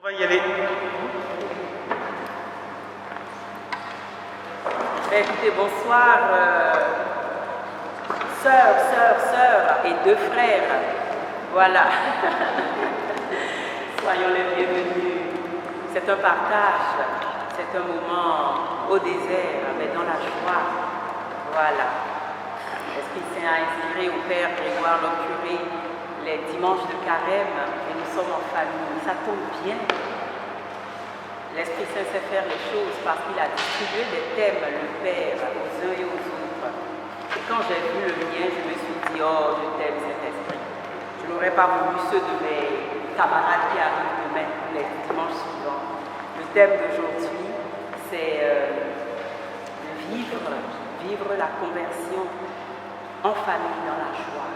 On va y aller. Écoutez, bonsoir, sœurs et deux frères. Voilà. Soyons les bienvenus. C'est un partage, c'est un moment au désert, mais dans la joie. Voilà. L'Esprit Saint a inspiré au Père Grégoire le curé les dimanches de carême et nous sommes en famille. Ça tombe bien. L'Esprit Saint sait faire les choses parce qu'il a distribué des thèmes, le Père, aux uns et aux autres. Et quand j'ai vu le mien, je me suis dit, oh, je t'aime Saint-Esprit. Je n'aurais pas voulu ceux de mes camarades qui arrivent demain, les dimanches suivants. Le thème d'aujourd'hui, c'est vivre la conversion en famille dans la joie.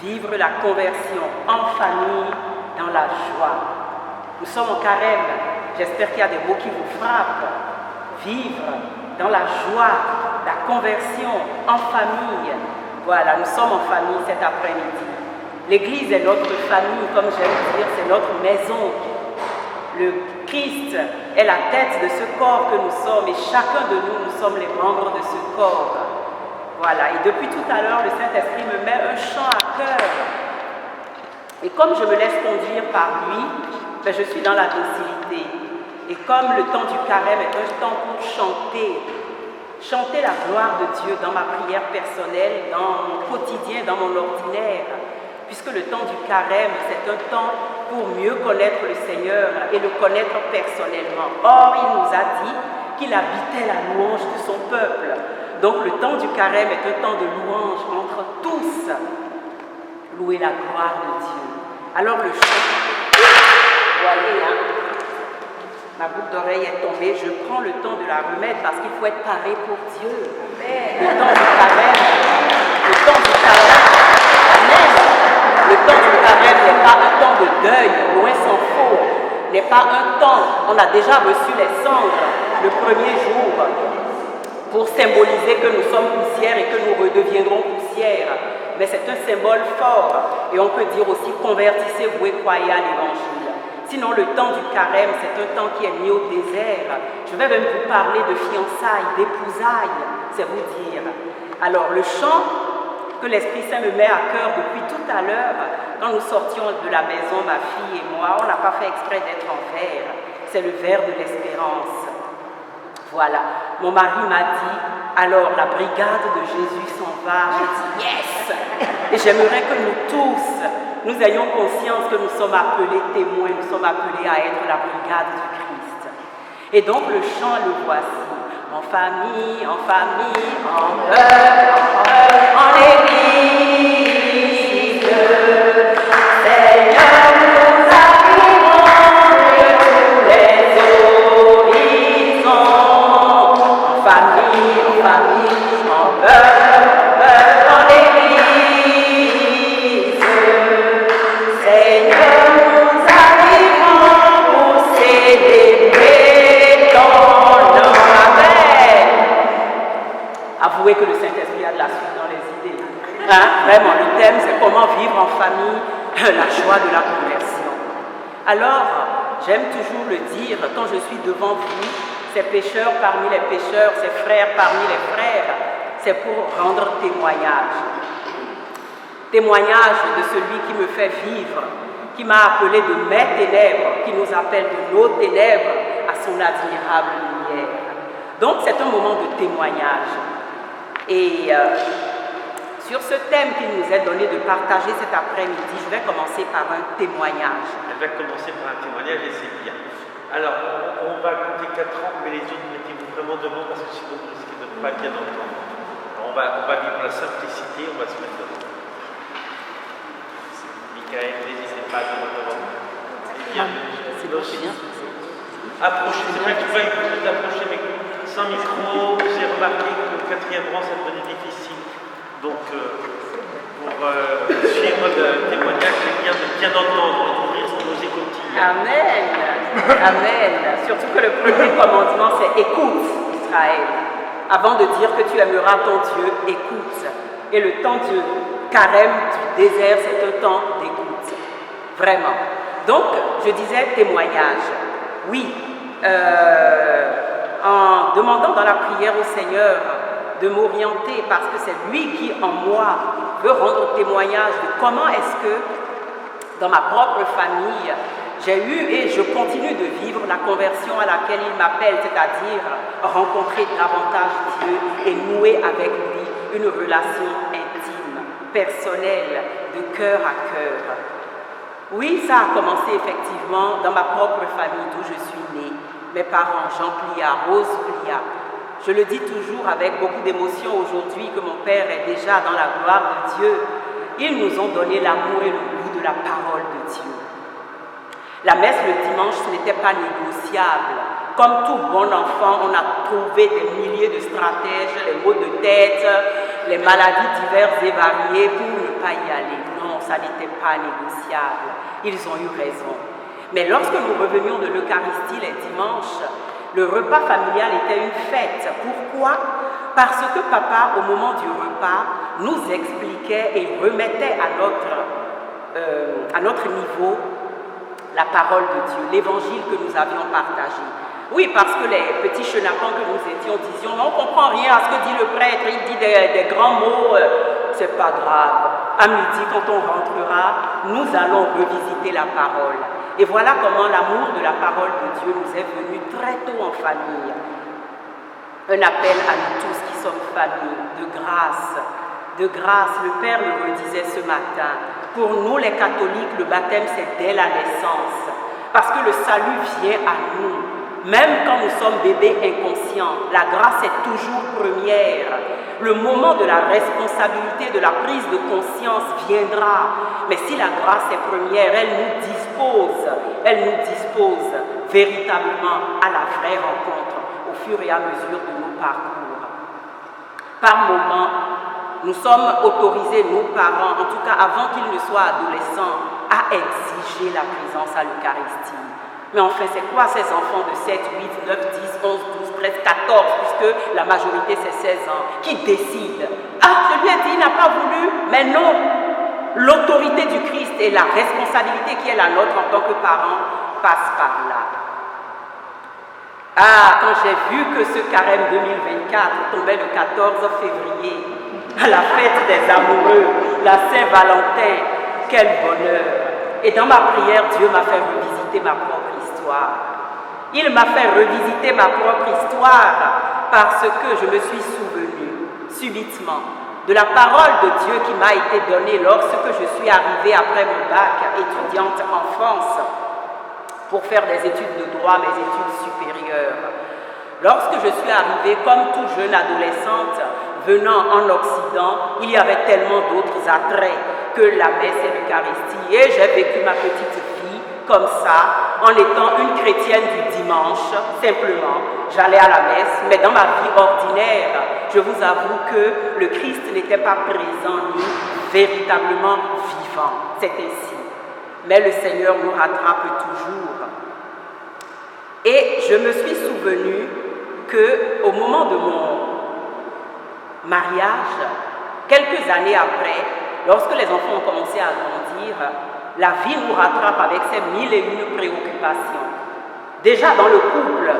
Vivre la conversion en famille dans la joie. Nous sommes en carême. J'espère qu'il y a des mots qui vous frappent. Vivre dans la joie, la conversion en famille. Voilà, nous sommes en famille cet après-midi. L'Église est notre famille, comme j'aime dire, c'est notre maison. Le Christ est la tête de ce corps que nous sommes et chacun de nous, nous sommes les membres de ce corps. Voilà, et depuis tout à l'heure, le Saint-Esprit me met un chant à cœur. Et comme je me laisse conduire par lui, ben je suis dans la docilité. Et comme le temps du carême est un temps pour chanter la gloire de Dieu dans ma prière personnelle, dans mon quotidien, dans mon ordinaire, puisque le temps du carême, c'est un temps pour mieux connaître le Seigneur et le connaître personnellement. Or, il nous a dit qu'il habitait la louange de son peuple. Donc, le temps du carême est un temps de louange entre tous. Louer la gloire de Dieu. Alors, le chant, vous voyez, hein, ma boucle d'oreille est tombée, je prends le temps de la remettre parce qu'il faut être paré pour Dieu. Le temps du carême, amen. Le temps du carême n'est pas un temps de deuil, loin s'en faut. N'est pas un temps, on a déjà reçu les cendres le premier jour pour symboliser que nous sommes poussière et que nous redeviendrons poussière. Mais c'est un symbole fort. Et on peut dire aussi, convertissez-vous et croyez à l'Évangile. Sinon, le temps du carême, c'est un temps qui est mis au désert. Je vais même vous parler de fiançailles, d'épousailles, c'est vous dire. Alors, le chant que l'Esprit Saint me met à cœur depuis tout à l'heure, quand nous sortions de la maison, ma fille et moi, on n'a pas fait exprès d'être en vert. C'est le vert de l'espérance. Voilà. Mon mari m'a dit, alors la brigade de Jésus s'en va. J'ai dit, yes! Et j'aimerais que nous tous, nous ayons conscience que nous sommes appelés témoins, nous sommes appelés à être la brigade du Christ. Et donc le chant, le voici. En famille, en peuple, en Église. Seigneur, nous arrivons de tous les horizons. En famille, en peuple, en Église. Seigneur, nous arrivons pour célébrer ton nom. Amen. Avouez que le Saint-Esprit a de la suite dans les idées. Hein? Vraiment, le thème, c'est comment vivre en famille la joie de la conversion. Alors, j'aime toujours le dire, quand je suis devant vous, ces pécheurs parmi les pécheurs, ces frères parmi les frères, c'est pour rendre témoignage. Témoignage de celui qui me fait vivre, qui m'a appelé de mes ténèbres, qui nous appelle de nos ténèbres à son admirable lumière. Donc, c'est un moment de témoignage. Et sur ce thème qu'il nous est donné de partager cet après-midi, je vais commencer par un témoignage. Elle va commencer par un témoignage et c'est bien. Alors, on va compter 4 ans, mais les autres, mettez-vous vraiment devant parce que sinon vous risquez de ne pas bien entendre. Alors, on va vivre la simplicité, on va se mettre devant. Michael, n'hésitez pas à venir devant. Bien. C'est bon, c'est bien. Approchez, c'est vrai qu'il faut vous approcher, mais sans micro, j'ai remarqué que le 4e rang, ça devenait difficile. Donc, pour suivre le témoignage, c'est bien de bien entendre, d'ouvrir nos écoutilles. Amen. Amen. Surtout que le premier commandement, c'est écoute, Israël. Avant de dire que tu aimeras ton Dieu, écoute. Et le temps du carême, du désert, c'est un temps d'écoute. Vraiment. Donc, je disais témoignage. Oui, en demandant dans la prière au Seigneur de m'orienter parce que c'est lui qui en moi veut rendre témoignage de comment est-ce que dans ma propre famille j'ai eu et je continue de vivre la conversion à laquelle il m'appelle, c'est-à-dire rencontrer davantage Dieu et nouer avec lui une relation intime, personnelle, de cœur à cœur. Oui, ça a commencé effectivement dans ma propre famille d'où je suis née. Mes parents, Jean Pliat, Rose Pliat. Je le dis toujours avec beaucoup d'émotion aujourd'hui que mon père est déjà dans la gloire de Dieu. Ils nous ont donné l'amour et le goût de la parole de Dieu. La messe le dimanche, ce n'était pas négociable. Comme tout bon enfant, on a trouvé des milliers de stratèges, les maux de tête, les maladies diverses et variées pour ne pas y aller. Non, ça n'était pas négociable. Ils ont eu raison. Mais lorsque nous revenions de l'Eucharistie les dimanches, le repas familial était une fête. Pourquoi? Parce que papa, au moment du repas, nous expliquait et remettait à notre niveau la parole de Dieu, l'évangile que nous avions partagé. Oui, parce que les petits chenapans que nous étions disions, on ne comprend rien à ce que dit le prêtre, il dit des grands mots, c'est pas grave. À midi, quand on rentrera, nous allons revisiter la parole. Et voilà comment l'amour de la parole de Dieu nous est venu très tôt en famille. Un appel à nous tous qui sommes famille, de grâce. De grâce, le Père le redisait ce matin. Pour nous les catholiques, le baptême c'est dès la naissance. Parce que le salut vient à nous. Même quand nous sommes bébés inconscients, la grâce est toujours première. Le moment de la responsabilité, de la prise de conscience viendra. Mais si la grâce est première, elle nous dispose véritablement à la vraie rencontre au fur et à mesure de nos parcours. Par moments, nous sommes autorisés, nous parents, en tout cas avant qu'ils ne soient adolescents, à exiger la présence à l'Eucharistie. Mais enfin, c'est quoi ces enfants de 7, 8, 9, 10, 11, 12, 13, 14, puisque la majorité c'est 16 ans, qui décident? Ah, je lui ai dit, il n'a pas voulu, mais non. L'autorité du Christ et la responsabilité qui est la nôtre en tant que parents passe par là. Ah, quand j'ai vu que ce carême 2024 tombait le 14 février, à la fête des amoureux, la Saint-Valentin, quel bonheur! Et dans ma prière, Dieu m'a fait revisiter ma propre histoire. Il m'a fait revisiter ma propre histoire parce que je me suis souvenue subitement de la parole de Dieu qui m'a été donnée lorsque je suis arrivée après mon bac étudiante en France pour faire des études de droit, mes études supérieures. Lorsque je suis arrivée comme toute jeune adolescente venant en Occident, il y avait tellement d'autres attraits que la messe et l'Eucharistie. Et j'ai vécu ma petite vie comme ça, en étant une chrétienne du dimanche, simplement. J'allais à la messe, mais dans ma vie ordinaire, je vous avoue que le Christ n'était pas présent ni véritablement vivant. C'est ainsi. Mais le Seigneur nous rattrape toujours. Et je me suis souvenue qu'au moment de mon mariage, quelques années après, lorsque les enfants ont commencé à grandir, la vie nous rattrape avec ses 1001 préoccupations. Déjà dans le couple,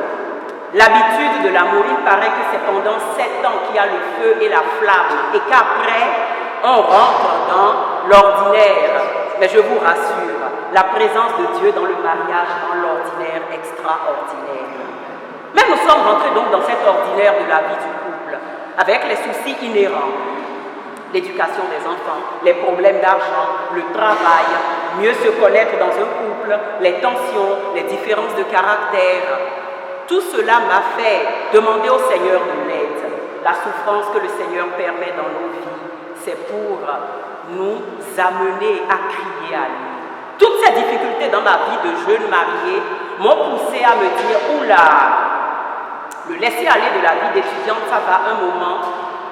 l'habitude de l'amour, il paraît que c'est pendant 7 ans qu'il y a le feu et la flamme et qu'après, on rentre dans l'ordinaire. Mais je vous rassure, la présence de Dieu dans le mariage rend l'ordinaire extraordinaire. Mais nous sommes rentrés donc dans cet ordinaire de la vie du couple, avec les soucis inhérents. L'éducation des enfants, les problèmes d'argent, le travail, mieux se connaître dans un couple, les tensions, les différences de caractère. Tout cela m'a fait demander au Seigneur de l'aide. La souffrance que le Seigneur permet dans nos vies, c'est pour nous amener à crier à lui. Toutes ces difficultés dans ma vie de jeune mariée m'ont poussé à me dire, oula, le laisser aller de la vie d'étudiante, ça va un moment.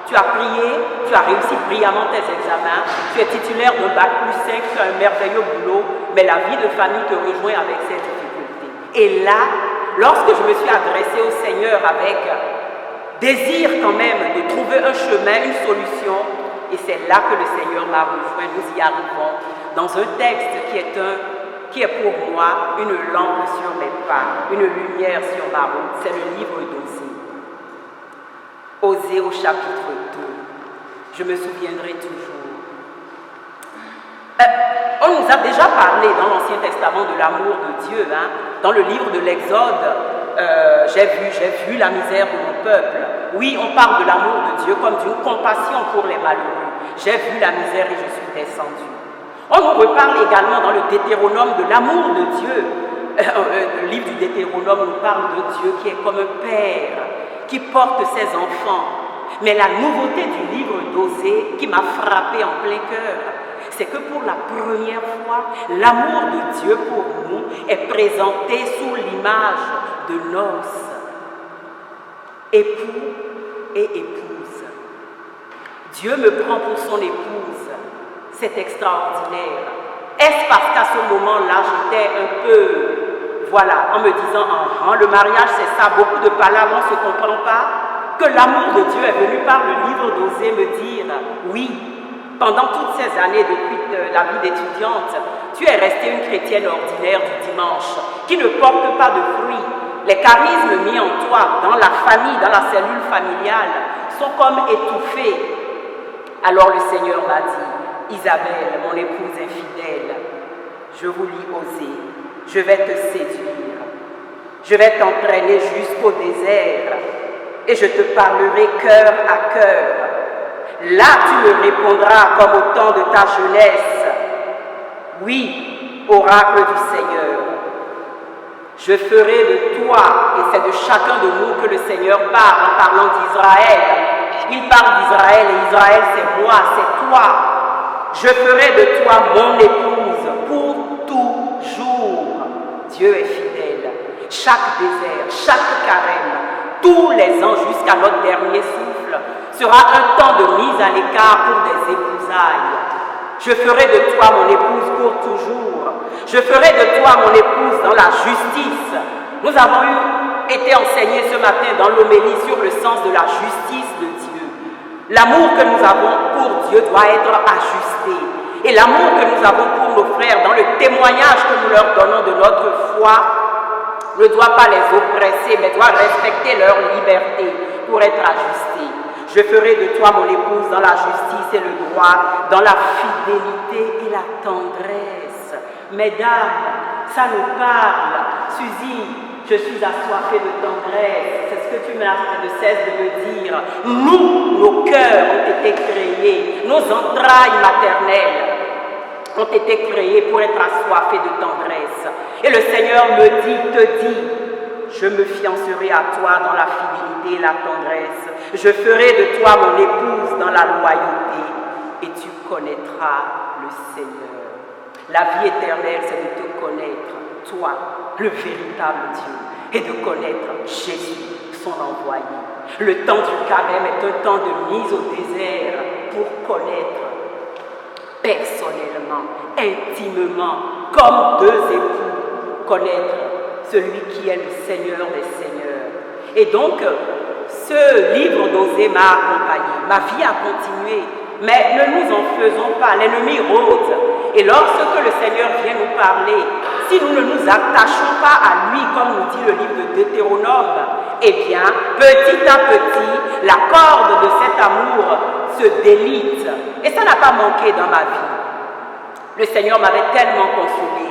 Tu as prié, tu as réussi brillamment tes examens, tu es titulaire d'un bac plus 5, tu as un merveilleux boulot, mais la vie de famille te rejoint avec ces difficultés. Et là, lorsque je me suis adressée au Seigneur avec désir quand même de trouver un chemin, une solution, et c'est là que le Seigneur m'a rejoint. Nous y arrivons dans un texte qui est pour moi une lampe sur mes pas, une lumière sur ma route. C'est le livre d'Osée. Osée au chapitre 2. Je me souviendrai toujours. On nous a déjà parlé dans l'Ancien Testament de l'amour de Dieu. Dans le livre de l'Exode, j'ai vu la misère de mon peuple. Oui, on parle de l'amour de Dieu comme d'une compassion pour les malheureux. J'ai vu la misère et je suis descendu. On nous reparle également dans le Deutéronome de l'amour de Dieu. Le livre du Deutéronome nous parle de Dieu qui est comme un père, qui porte ses enfants. Mais la nouveauté du livre d'Osée qui m'a frappé en plein cœur, c'est que pour la première fois, l'amour de Dieu pour nous est présenté sous l'image de noces, époux et épouse. Dieu me prend pour son épouse, c'est extraordinaire. Est-ce parce qu'à ce moment-là, j'étais un peu, en me disant, le mariage c'est ça, beaucoup de palabres, on ne se comprend pas, que l'amour de Dieu est venu par le livre d'Osée me dire, oui, pendant toutes ces années, depuis la vie d'étudiante, tu es restée une chrétienne ordinaire du dimanche, qui ne porte pas de fruits. Les charismes mis en toi, dans la famille, dans la cellule familiale, sont comme étouffés. Alors le Seigneur m'a dit, Isabelle, mon épouse infidèle, je vous lis Osée, je vais te séduire, je vais t'entraîner jusqu'au désert, et je te parlerai cœur à cœur. Là, tu me répondras comme au temps de ta jeunesse. Oui, oracle du Seigneur. Je ferai de toi, et c'est de chacun de nous que le Seigneur parle en parlant d'Israël. Il parle d'Israël et Israël c'est moi, c'est toi. Je ferai de toi mon épouse pour toujours. Dieu est fidèle. Chaque désert, chaque carême, tous les ans jusqu'à notre dernier souffle sera un temps de mise à l'écart pour des épousailles. Je ferai de toi mon épouse pour toujours. Je ferai de toi mon épouse dans la justice. Nous avons été enseignés ce matin dans l'homélie sur le sens de la justice de Dieu. L'amour que nous avons pour Dieu doit être ajusté. Et l'amour que nous avons pour nos frères, dans le témoignage que nous leur donnons de notre foi, ne doit pas les oppresser, mais doit respecter leur liberté pour être ajusté. Je ferai de toi mon épouse dans la justice et le droit, dans la fidélité et la tendresse. Mesdames, ça nous parle. Suzy, je suis assoiffée de tendresse. C'est ce que tu ne cesses de me dire. Nous, nos cœurs ont été créés, nos entrailles maternelles ont été créées pour être assoiffées de tendresse. Et le Seigneur me dit, te dit, je me fiancerai à toi dans la fidélité et la tendresse. Je ferai de toi mon épouse dans la loyauté et tu connaîtras le Seigneur. La vie éternelle, c'est de te connaître, toi, le véritable Dieu, et de connaître Jésus, son envoyé. Le temps du carême est un temps de mise au désert pour connaître personnellement, intimement, comme deux époux, connaître celui qui est le Seigneur des Seigneurs. Et donc, ce livre d'Osée m'a accompagné. Ma vie a continué, mais ne nous en faisons pas. L'ennemi rôde. Et lorsque le Seigneur vient nous parler, si nous ne nous attachons pas à lui, comme nous dit le livre de Deutéronome, eh bien, petit à petit, la corde de cet amour se délite. Et ça n'a pas manqué dans ma vie. Le Seigneur m'avait tellement consolé.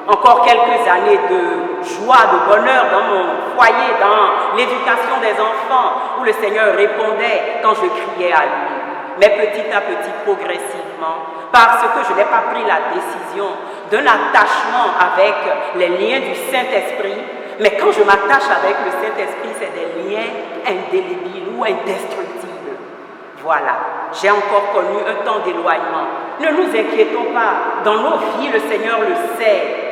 Encore quelques années de joie, de bonheur dans mon foyer, dans l'éducation des enfants, où le Seigneur répondait quand je criais à lui. Mais petit à petit, progressivement, parce que je n'ai pas pris la décision d'un attachement avec les liens du Saint-Esprit, mais quand je m'attache avec le Saint-Esprit, c'est des liens indélébiles ou indestructibles. Voilà, j'ai encore connu un temps d'éloignement. Ne nous inquiétons pas, dans nos vies, le Seigneur le sait.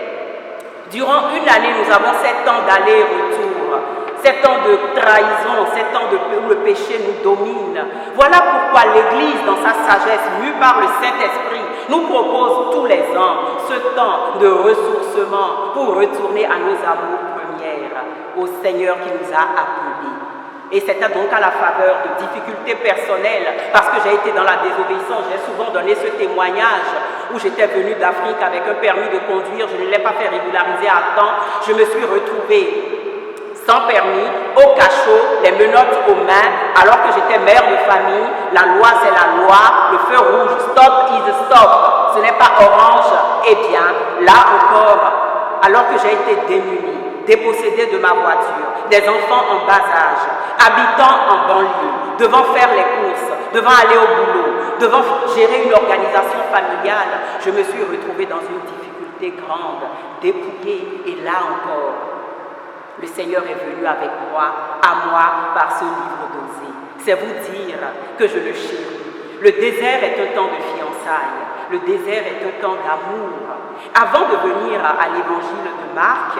Durant une année, nous avons 7 ans d'aller-retour, 7 ans de trahison, 7 ans où le péché nous domine. Voilà pourquoi l'Église, dans sa sagesse, mue par le Saint-Esprit, nous propose tous les ans ce temps de ressourcement pour retourner à nos amours premières, au Seigneur qui nous a appelés. Et c'était donc à la faveur de difficultés personnelles, parce que j'ai été dans la désobéissance. J'ai souvent donné ce témoignage où j'étais venue d'Afrique avec un permis de conduire, je ne l'ai pas fait régulariser à temps. Je me suis retrouvée sans permis, au cachot, les menottes aux mains, alors que j'étais mère de famille. La loi, c'est la loi. Le feu rouge, stop is stop. Ce n'est pas orange. Eh bien, là encore, alors que j'ai été démunie, dépossédée de ma voiture, des enfants en bas âge, habitant en banlieue, devant faire les courses, devant aller au boulot, devant gérer une organisation familiale, je me suis retrouvée dans une difficulté grande, dépouillée. Et là encore, le Seigneur est venu avec moi, à moi, par ce livre d'Osée. C'est vous dire que je le chéris. Le désert est un temps de fiançailles. Le désert est un temps d'amour. Avant de venir à l'évangile de Marc,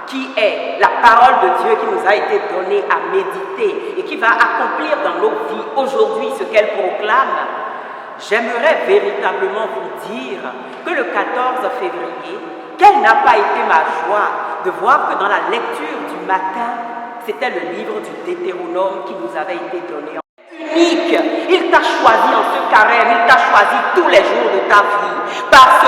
qui est la parole de Dieu qui nous a été donnée à méditer et qui va accomplir dans nos vies aujourd'hui ce qu'elle proclame, j'aimerais véritablement vous dire que le 14 février, quelle n'a pas été ma joie de voir que dans la lecture du matin, c'était le livre du Deutéronome qui nous avait été donné. Unique, il t'a choisi en ce carême, il t'a choisi tous les jours de ta vie, parce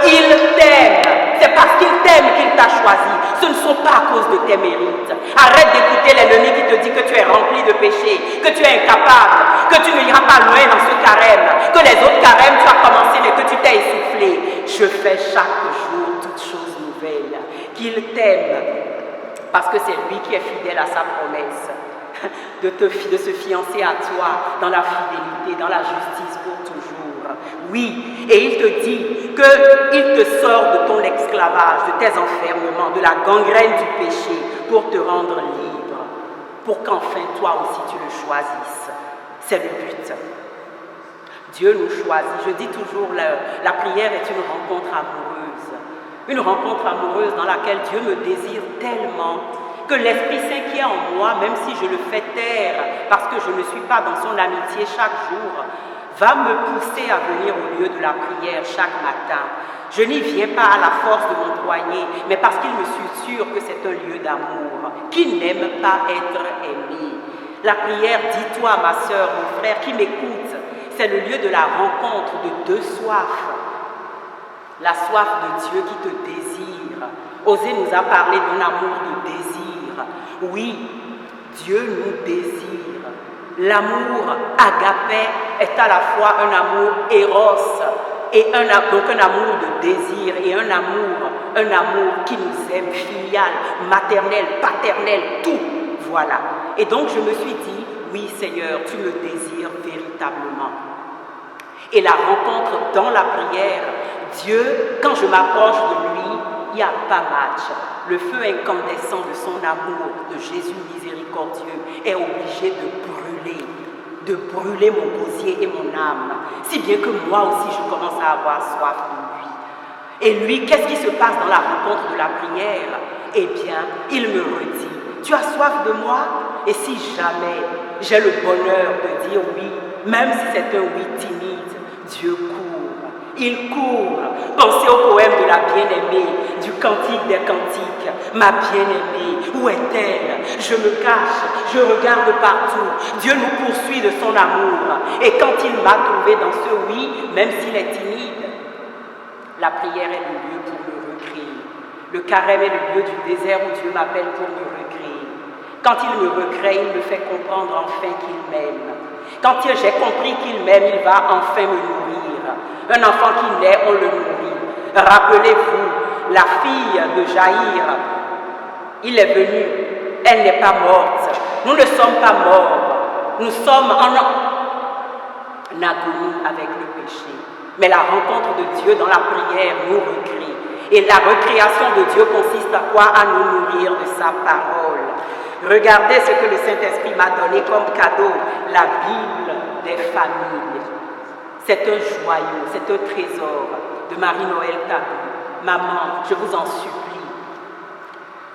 qu'il t'aime. C'est parce qu'il t'aime qu'il t'a choisi. Ce ne sont pas à cause de tes mérites. Arrête d'écouter l'ennemi qui te dit que tu es rempli de péché, que tu es incapable, que tu n'iras pas loin dans ce carême, que les autres carèmes tu as commencé mais que tu t'es essoufflé. Je fais chaque jour toutes choses nouvelles. Qu'il t'aime, parce que c'est lui qui est fidèle à sa promesse de se fiancer à toi dans la fidélité, dans la justice pour toujours. Oui, et il te dit qu'il te sort de ton esclavage, de tes enfermements, de la gangrène du péché pour te rendre libre, pour qu'enfin toi aussi tu le choisisses. C'est le but. Dieu nous choisit. Je dis toujours, la prière est une rencontre amoureuse. Une rencontre amoureuse dans laquelle Dieu me désire tellement que l'Esprit Saint qui est en moi, même si je le fais taire parce que je ne suis pas dans son amitié chaque jour, va me pousser à venir au lieu de la prière chaque matin. Je n'y viens pas à la force de mon poignet, mais parce qu'il me susurre que c'est un lieu d'amour. Qui n'aime pas être aimé? La prière, dis-toi, ma sœur, mon frère, qui m'écoute, c'est le lieu de la rencontre de deux soifs. La soif de Dieu qui te désire. Osée nous a parlé d'un amour de désir. Oui, Dieu nous désire. L'amour agapé est à la fois un amour éros et donc un amour de désir et un amour qui nous aime, filial, maternel, paternel, tout. Voilà. Et donc je me suis dit, oui Seigneur, tu me désires véritablement. Et la rencontre dans la prière, Dieu, quand je m'approche de lui, il n'y a pas match. Le feu incandescent de son amour, de Jésus miséricordieux, est obligé de brûler mon gosier et mon âme. Si bien que moi aussi, je commence à avoir soif de lui. Et lui, qu'est-ce qui se passe dans la rencontre de la prière? Eh bien, il me redit, tu as soif de moi? Et si jamais j'ai le bonheur de dire oui, même si c'est un oui timide, Dieu court. Il court. Pensez au poème de la bien-aimée, du cantique des cantiques. Ma bien-aimée, où est-elle? Je me cache, je regarde partout. Dieu nous poursuit de son amour. Et quand il m'a trouvé dans ce oui, même s'il est timide, la prière est le lieu pour me recréer. Le carême est le lieu du désert où Dieu m'appelle pour me recréer. Quand il me recrée, il me fait comprendre enfin qu'il m'aime. Quand j'ai compris qu'il m'aime, il va enfin me nourrir. Un enfant qui naît, on le nourrit. Rappelez-vous, la fille de Jaïr, il est venu, elle n'est pas morte. Nous ne sommes pas morts. Nous sommes en agonie avec le péché. Mais la rencontre de Dieu dans la prière nous recrée. Et la recréation de Dieu consiste à quoi? À nous nourrir de sa parole. Regardez ce que le Saint-Esprit m'a donné comme cadeau, la Bible des familles. C'est un joyau, c'est un trésor de Marie-Noël Tabou. Maman, je vous en supplie,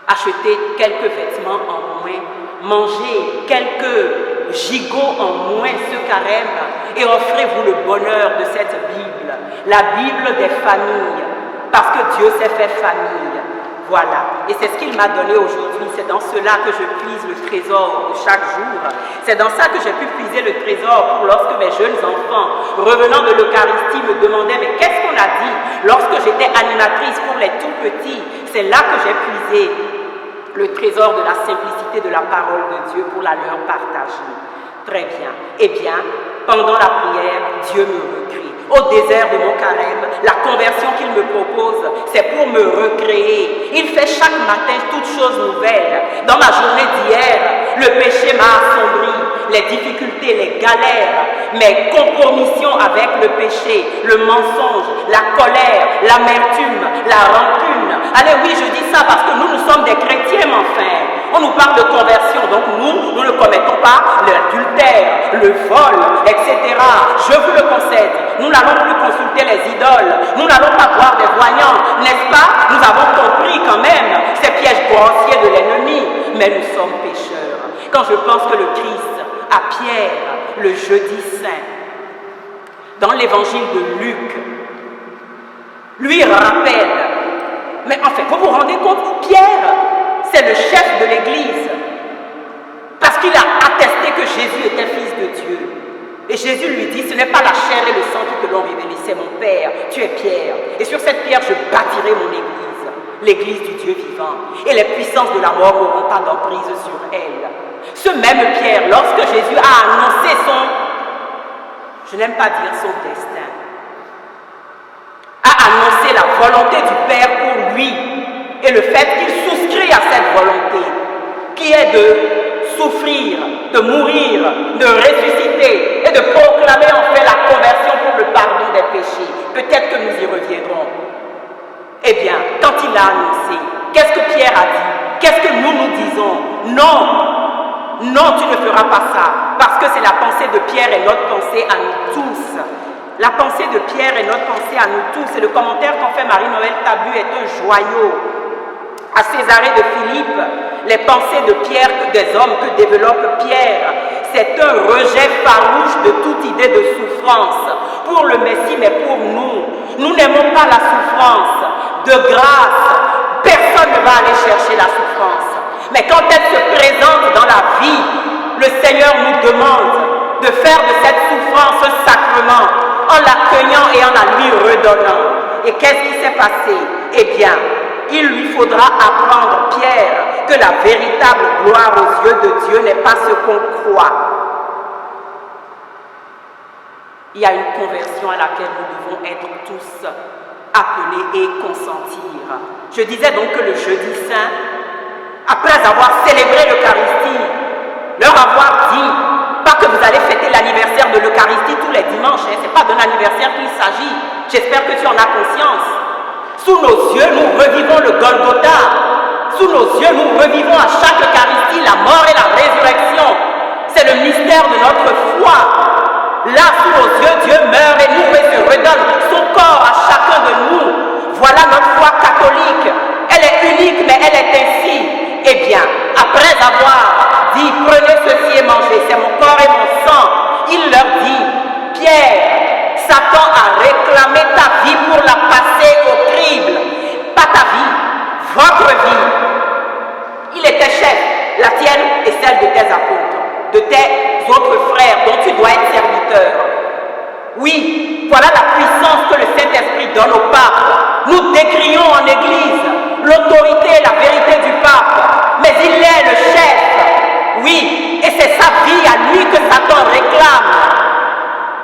achetez quelques vêtements en moins, mangez quelques gigots en moins ce carême et offrez-vous le bonheur de cette Bible, la Bible des familles, parce que Dieu s'est fait famille. Voilà, et c'est ce qu'il m'a donné aujourd'hui, c'est dans cela que je puise le trésor de chaque jour. C'est dans ça que j'ai pu puiser le trésor pour lorsque mes jeunes enfants, revenant de l'Eucharistie, me demandaient « Mais qu'est-ce qu'on a dit ?» Lorsque j'étais animatrice pour les tout petits, c'est là que j'ai puisé le trésor de la simplicité de la parole de Dieu pour la leur partager. Très bien. Eh bien, pendant la prière, Dieu me recrée. Au désert de mon carême, la conversion qu'il me propose, c'est pour me recréer. Il fait chaque matin toutes choses nouvelles. Dans ma journée d'hier, le péché m'a assombri, les difficultés, les galères, mes compromissions avec le péché, le mensonge, la colère, l'amertume, la rancune. Allez, oui, je dis ça parce que nous sommes des chrétiens, enfin. On nous parle de conversion, donc nous ne commettons pas l'adultère, le vol, etc. Je vous le concède. Nous n'allons plus consulter les idoles. Nous n'allons pas voir des voyants, n'est-ce pas? Nous avons compris quand même ces pièges grossiers de l'ennemi, mais nous sommes pécheurs. Quand je pense que le Christ, à Pierre, le jeudi saint, dans l'évangile de Luc, lui rappelle, mais en fait, vous vous rendez compte, Pierre, c'est le chef de l'Église, parce qu'il a attesté que Jésus était fils de Dieu. Et Jésus lui dit, ce n'est pas la chair et le sang qui te l'ont révélé, c'est mon Père, tu es Pierre. Et sur cette pierre, je bâtirai mon Église, l'Église du Dieu vivant. Et les puissances de la mort n'auront pas d'emprise sur elle. Ce même Pierre, lorsque Jésus a annoncé je n'aime pas dire son destin, a annoncé la volonté du Père pour lui, et le fait qu'il souscrit à cette volonté, qui est de souffrir, de mourir, de ressusciter et de proclamer en fait la conversion pour le pardon des péchés. Peut-être que nous y reviendrons. Eh bien, quand il a annoncé, qu'est-ce que Pierre a dit? Qu'est-ce que nous disons? Non, non, tu ne feras pas ça, parce que c'est la pensée de Pierre et notre pensée à nous tous. La pensée de Pierre et notre pensée à nous tous. Et le commentaire qu'en fait Marie-Noël Tabu est un joyau. À Césarée de Philippe, les pensées de Pierre, des hommes que développe Pierre, c'est un rejet farouche de toute idée de souffrance pour le Messie, mais pour nous. Nous n'aimons pas la souffrance. De grâce, personne ne va aller chercher la souffrance. Mais quand elle se présente dans la vie, le Seigneur nous demande de faire de cette souffrance un sacrement, en l'accueillant et en la lui redonnant. Et qu'est-ce qui s'est passé? Eh bien, il lui faudra apprendre, Pierre, que la véritable gloire aux yeux de Dieu n'est pas ce qu'on croit. Il y a une conversion à laquelle nous devons être tous appelés et consentir. Je disais donc que le jeudi saint, après avoir célébré l'Eucharistie, leur avoir dit, pas que vous allez fêter l'anniversaire de l'Eucharistie tous les dimanches, ce n'est pas d'un anniversaire qu'il s'agit, j'espère que tu en as conscience. Sous nos yeux, nous revivons le Golgotha. Sous nos yeux, nous revivons à chaque Eucharistie la mort et la résurrection. C'est le mystère de notre foi. Là, sous nos yeux, Dieu meurt et nous et se redonne son corps à chacun de nous. Voilà notre foi catholique. Elle est unique, mais elle est ainsi. Eh bien, après avoir dit, prenez ceci et mangez, c'est mon corps et mon sang, il leur dit, Pierre, Satan a réclamé ta vie pour la passer au crible. Pas ta vie, votre vie. Il était chef, la tienne et celle de tes apôtres, de tes autres frères dont tu dois être serviteur. Oui, voilà la puissance que le Saint-Esprit donne au pape. Nous décrions en Église l'autorité et la vérité du pape, mais il est le chef. Oui, et c'est sa vie à lui que Satan réclame.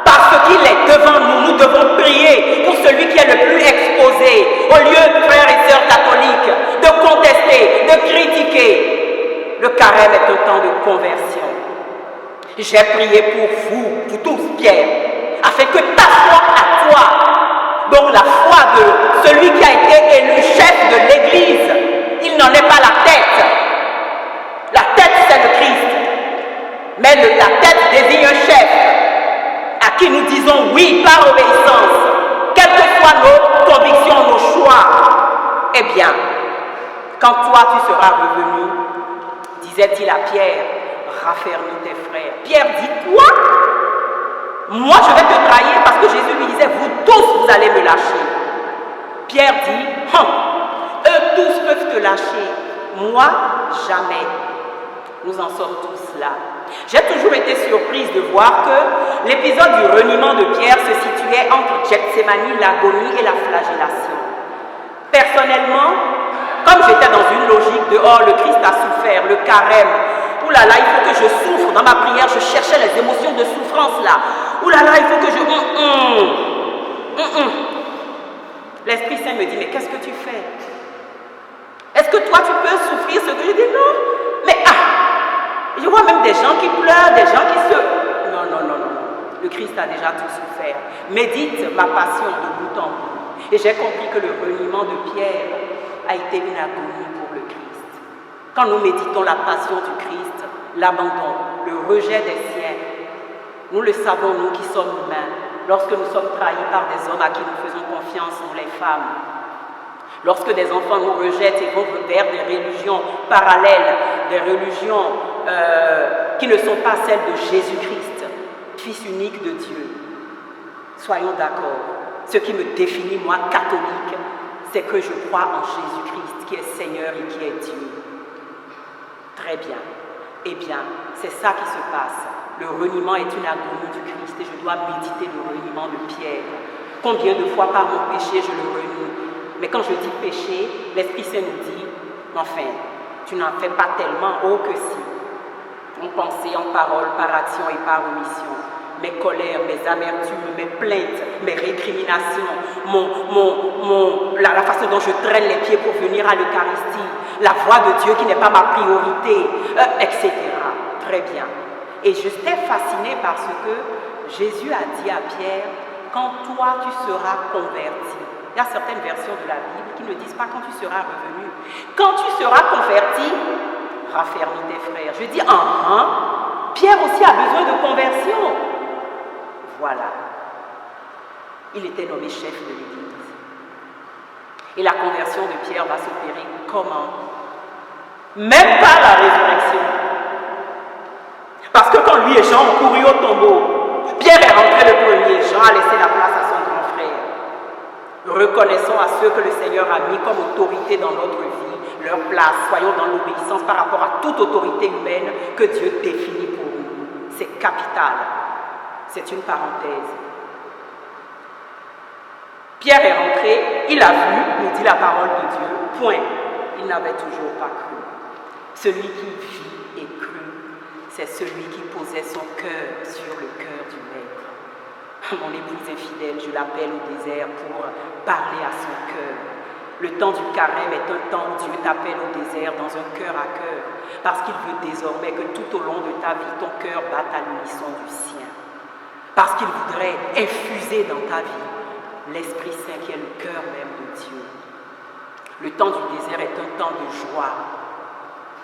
Parce qu'il est devant nous, nous devons prier pour celui qui est le plus exposé. Au lieu, frères et sœurs catholiques, de contester, de critiquer. Le carême est un temps de conversion. J'ai prié pour vous tous, Pierre, afin que ta foi à toi, donc la foi de celui qui a été élu chef de l'Église, il n'en est pas la tête. La tête, c'est le Christ. Mais la tête désigne un chef à qui nous disons oui par obéissance, quelles que soient nos convictions, nos choix. Eh bien, quand toi tu seras revenu, disait-il à Pierre, raffermis tes frères. Pierre dit quoi? Moi je vais te trahir, parce que Jésus lui disait, vous tous vous allez me lâcher. Pierre dit, tous peuvent te lâcher. Moi, jamais. Nous en sommes tous là. J'ai toujours été surprise de voir que l'épisode du reniement de Pierre se situait entre Gethsémani, l'agonie et la flagellation. Personnellement, comme j'étais dans une logique de « oh, le Christ a souffert, le carême, oulala, il faut que je souffre » dans ma prière, je cherchais les émotions de souffrance là. Oulala, il faut que je... L'Esprit Saint me dit « mais qu'est-ce que tu fais? Est-ce que toi tu peux souffrir ce que je dis? Non. Mais je vois même des gens qui pleurent, des gens qui se... Non. Le Christ a déjà tout souffert. Médite ma passion de bout en bout. Et j'ai compris que le reniement de Pierre a été une agonie pour le Christ. Quand nous méditons la passion du Christ, l'abandon, le rejet des siens, nous le savons, nous qui sommes humains, lorsque nous sommes trahis par des hommes à qui nous faisons confiance, nous les femmes, lorsque des enfants nous rejettent et vont vers des religions parallèles, des religions qui ne sont pas celles de Jésus-Christ, Fils unique de Dieu. Soyons d'accord. Ce qui me définit, moi, catholique, c'est que je crois en Jésus-Christ, qui est Seigneur et qui est Dieu. Très bien. Eh bien, c'est ça qui se passe. Le reniement est une agonie du Christ et je dois méditer le reniement de Pierre. Combien de fois par mon péché je le renie? Mais quand je dis péché, l'Esprit Saint nous dit, enfin, tu n'en fais pas tellement, oh que si. En pensée, en parole, par action et par omission. Mes colères, mes amertumes, mes plaintes, mes récriminations, la façon dont je traîne les pieds pour venir à l'Eucharistie, la voix de Dieu qui n'est pas ma priorité, etc. Très bien. Et j'étais fascinée parce que Jésus a dit à Pierre, quand toi tu seras converti. Il y a certaines versions de la Bible qui ne disent pas quand tu seras revenu. Quand tu seras converti, raffermis tes frères. Je dis, Pierre aussi a besoin de conversion. Voilà. Il était nommé chef de l'Église. Et la conversion de Pierre va s'opérer comment? Même par la résurrection. Parce que quand lui et Jean ont couru au tombeau, Pierre est rentré le premier, Jean a laissé la place à son grand frère. Reconnaissons à ceux que le Seigneur a mis comme autorité dans notre vie leur place. Soyons dans l'obéissance par rapport à toute autorité humaine que Dieu définit pour nous. C'est capital. C'est une parenthèse. Pierre est rentré, il a vu, nous dit la parole de Dieu, point. Il n'avait toujours pas cru. Celui qui vit et crut, c'est celui qui posait son cœur sur le cœur du Maître. Mon épouse est fidèle, je l'appelle au désert pour parler à son cœur. Le temps du carême est un temps où Dieu t'appelle au désert dans un cœur à cœur, parce qu'il veut désormais que tout au long de ta vie, ton cœur batte à l'unisson du sien. Parce qu'il voudrait infuser dans ta vie l'Esprit Saint qui est le cœur même de Dieu. Le temps du désert est un temps de joie.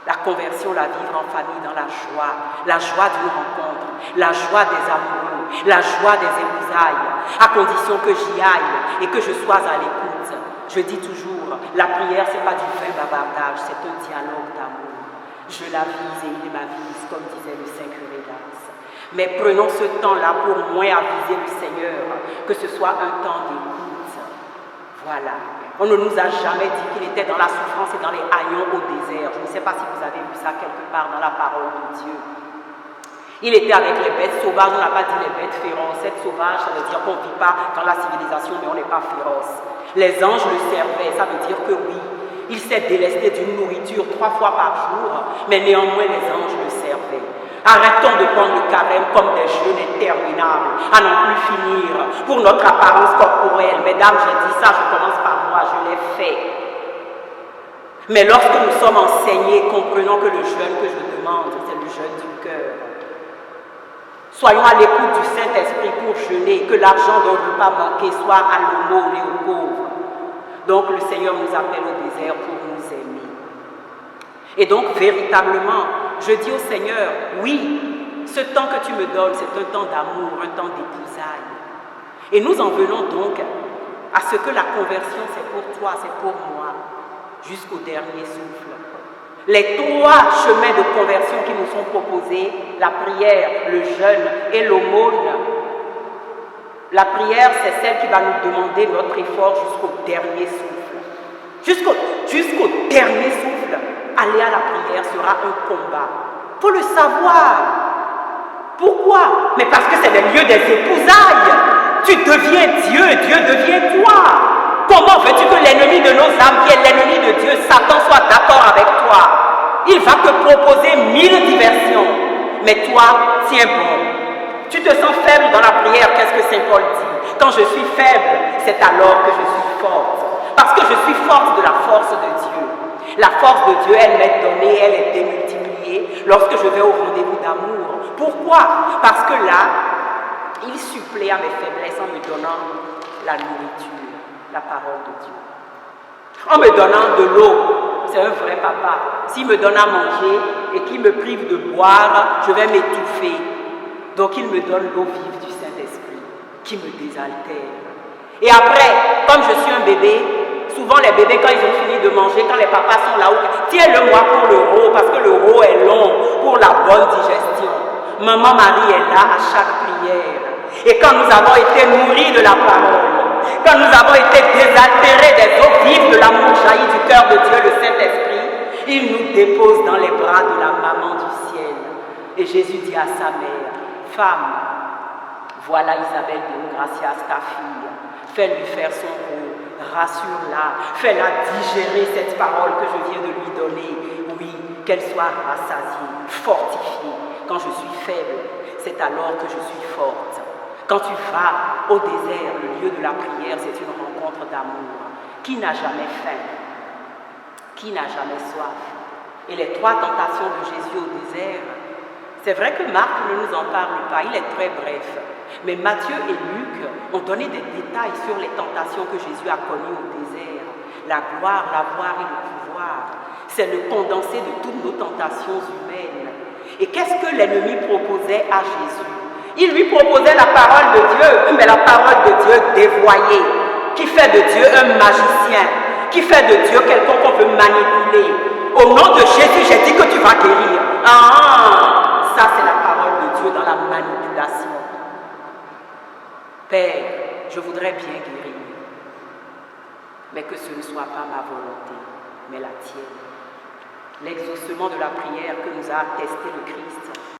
La conversion, la vivre en famille dans la joie d'une rencontre, la joie des amoureux, la joie des épousailles, à condition que j'y aille et que je sois à l'écoute. Je dis toujours, la prière, ce n'est pas du vain bavardage, c'est un dialogue d'amour. Je l'avise et il m'avise, comme disait le Saint curé d'Ars. Mais prenons ce temps-là pour moins aviser le Seigneur, que ce soit un temps d'écoute. Voilà. On ne nous a jamais dit qu'il était dans la souffrance et dans les haillons au désert. Je ne sais pas si vous avez vu ça quelque part dans la parole de Dieu. Il était avec les bêtes sauvages, on n'a pas dit les bêtes féroces. Être sauvage, ça veut dire qu'on ne vit pas dans la civilisation, mais on n'est pas féroce. Les anges le servaient, ça veut dire que oui, il s'est délesté d'une nourriture 3 fois par jour, mais néanmoins les anges le servaient. Arrêtons de prendre le carême comme des jeûnes interminables, à n'en plus finir, pour notre apparence corporelle. Mesdames, j'ai dit ça, je commence par moi, je l'ai fait. Mais lorsque nous sommes enseignés, comprenons que le jeûne que je demande, c'est le jeûne du cœur. Soyons à l'écoute du Saint-Esprit pour jeûner, que l'argent d'un repas manqué soit à l'aumône et aux pauvres. Donc le Seigneur nous appelle au désert pour nous aimer. Et donc véritablement, je dis au Seigneur, oui, ce temps que tu me donnes, c'est un temps d'amour, un temps d'épousailles. Et nous en venons donc à ce que la conversion, c'est pour toi, c'est pour moi, jusqu'au dernier souffle. Les 3 chemins de conversion qui nous sont proposés, la prière, le jeûne et l'aumône. La prière, c'est celle qui va nous demander notre effort jusqu'au dernier souffle. Jusqu'au dernier souffle, aller à la prière sera un combat. Il faut le savoir. Pourquoi? Mais parce que c'est le lieu des épousailles. Tu deviens Dieu, Dieu devient toi. Comment veux-tu que l'ennemi de nos âmes, qui est l'ennemi de Dieu, Satan, soit d'accord avec toi? Il va te proposer 1000 diversions. Mais toi, tiens bon. Tu te sens faible dans la prière, qu'est-ce que Saint Paul dit? Quand je suis faible, c'est alors que je suis forte. Parce que je suis forte de la force de Dieu. La force de Dieu, elle m'est donnée, elle est démultipliée lorsque je vais au rendez-vous d'amour. Pourquoi? Parce que là, il supplée à mes faiblesses en me donnant la nourriture, la parole de Dieu. En me donnant de l'eau, c'est un vrai papa. S'il me donne à manger et qu'il me prive de boire, je vais m'étouffer. Donc il me donne l'eau vive du Saint-Esprit qui me désaltère. Et après, comme je suis un bébé, souvent les bébés quand ils ont fini de manger, quand les papas sont là-haut, tiens-le-moi pour le roux, parce que le roux est long pour la bonne digestion. Maman Marie est là à chaque prière. Et quand nous avons été nourris de la parole, quand nous avons été désaltérés des eaux vives de l'amour jailli du cœur de Dieu, le Saint-Esprit, il nous dépose dans les bras de la maman du ciel. Et Jésus dit à sa mère, femme, voilà Isabelle de Gracias, ta fille. Fais-lui faire son rôle, rassure-la, fais-la digérer cette parole que je viens de lui donner. Oui, qu'elle soit rassasiée, fortifiée. Quand je suis faible, c'est alors que je suis forte. Quand tu vas au désert, le lieu de la prière, c'est une rencontre d'amour. Qui n'a jamais faim? Qui n'a jamais soif? Et les 3 tentations de Jésus au désert, c'est vrai que Marc ne nous en parle pas, il est très bref. Mais Matthieu et Luc ont donné des détails sur les tentations que Jésus a connues au désert. La gloire, l'avoir et le pouvoir. C'est le condensé de toutes nos tentations humaines. Et qu'est-ce que l'ennemi proposait à Jésus? Il lui proposait la parole de Dieu, mais la parole de Dieu dévoyée, qui fait de Dieu un magicien, qui fait de Dieu quelqu'un qu'on peut manipuler. Au nom de Jésus, j'ai dit que tu vas guérir. Ah, ça c'est la parole de Dieu dans la manipulation. Père, je voudrais bien guérir, mais que ce ne soit pas ma volonté, mais la tienne. L'exaucement de la prière que nous a attesté le Christ